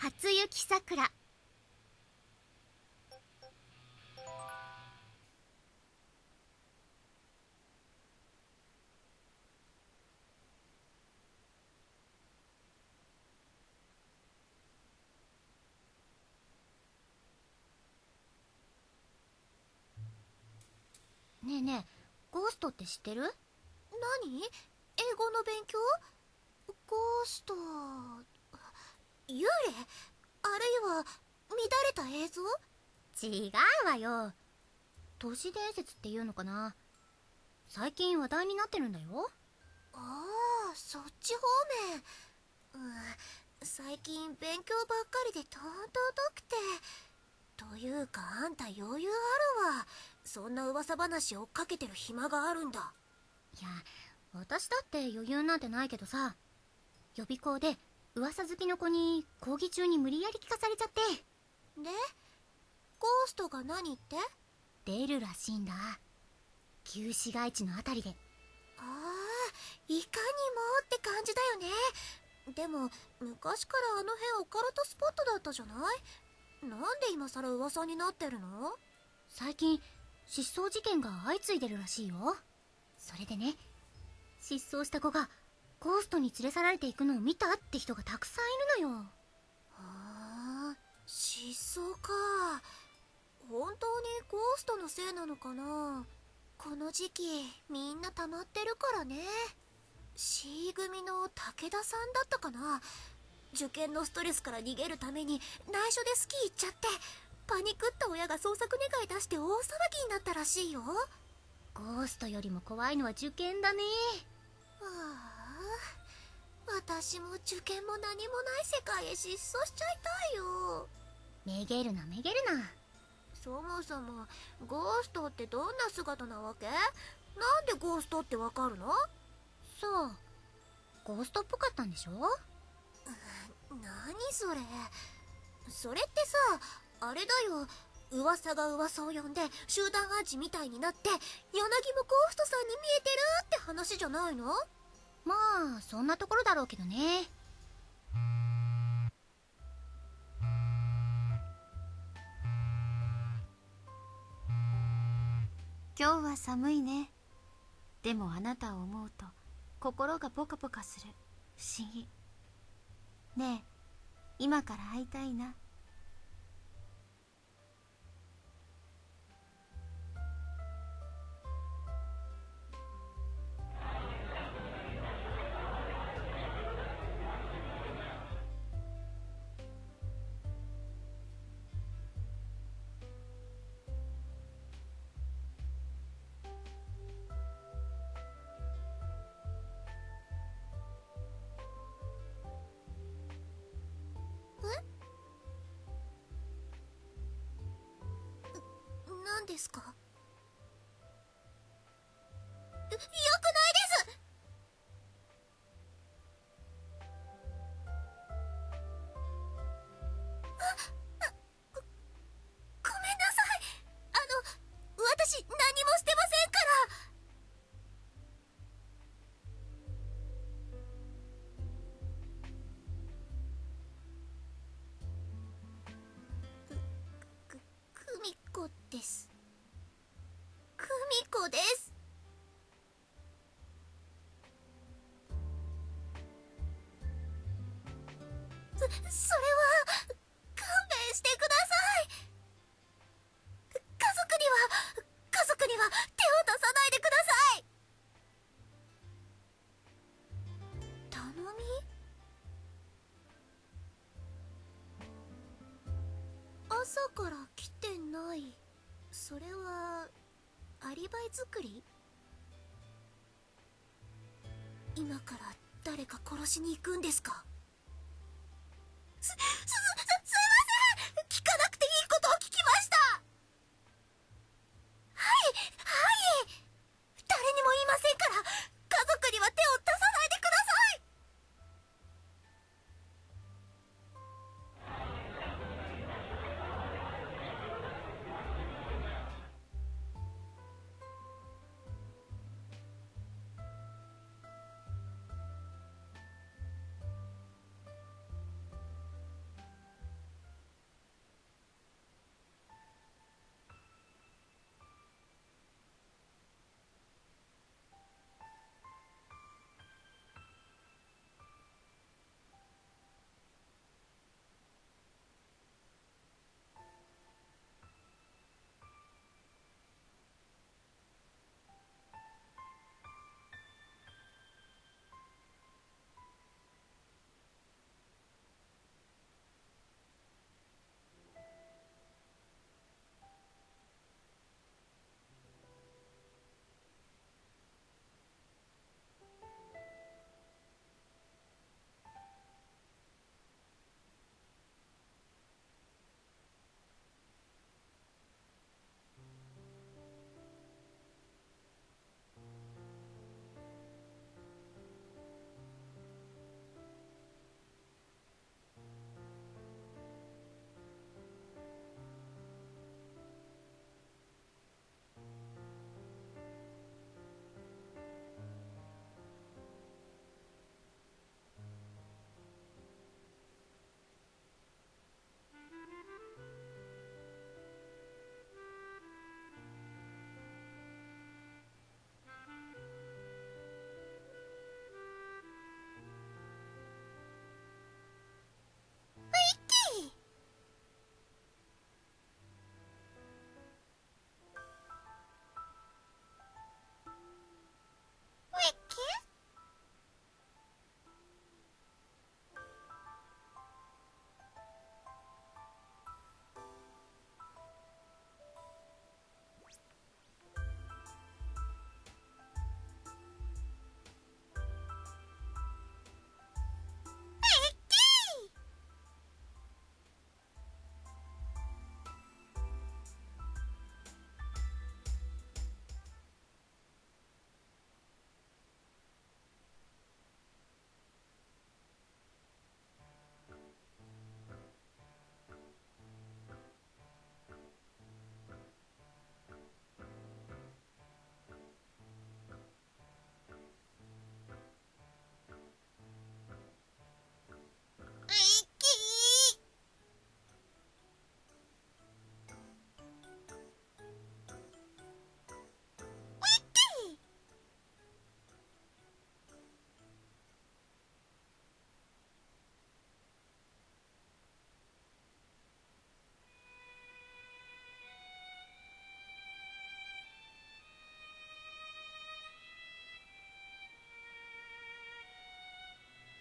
初雪桜。ねえねえ、ゴーストって知ってる？何？英語の勉強？ゴースト、幽霊？あるいは乱れた映像？違うわよ。都市伝説っていうのかな。最近話題になってるんだよ。ああ、そっち方面。最近勉強ばっかりでとんと遠くて。というかあんた余裕あるわ。そんな噂話追っかけてる暇があるんだ。いや、私だって余裕なんてないけどさ、予備校で噂好きの子に講義中に無理やり聞かされちゃって。で、ゴーストが何って？出るらしいんだ。旧市街地のあたりで。ああ、いかにもって感じだよね。でも昔からあの辺オカルトスポットだったじゃない？なんで今さら噂になってるの？最近失踪事件が相次いでるらしいよ。それでね、失踪した子がゴーストに連れ去られていくのを見たって人がたくさんいるのよ。はあ、失踪か。本当にゴーストのせいなのかな。この時期みんな溜まってるからね。C 組の武田さんだったかな。受験のストレスから逃げるために内緒でスキー行っちゃって、パニクった親が捜索願い出して大騒ぎになったらしいよ。ゴーストよりも怖いのは受験だね。ああ、私も受験も何もない世界へ失踪しちゃいたいよ。めげるなめげるな。そもそもゴーストってどんな姿なわけ？なんでゴーストってわかるの？そう、ゴーストっぽかったんでしょ？何それ。それってさ、あれだよ。噂が噂を呼んで集団アンチみたいになって柳もゴーストさんに見えてるって話じゃないの？まあそんなところだろうけどね。今日は寒いね。でもあなたを思うと心がポカポカする。不思議ね。え、今から会いたいな。何ですか？よくないです。ごめんなさい。私何もしてませんから。久美子です。久美子です。それは勘弁してください。家族には手を出さないでください。頼み？朝から来てない。それはアリバイ作り？今から誰か殺しに行くんですか？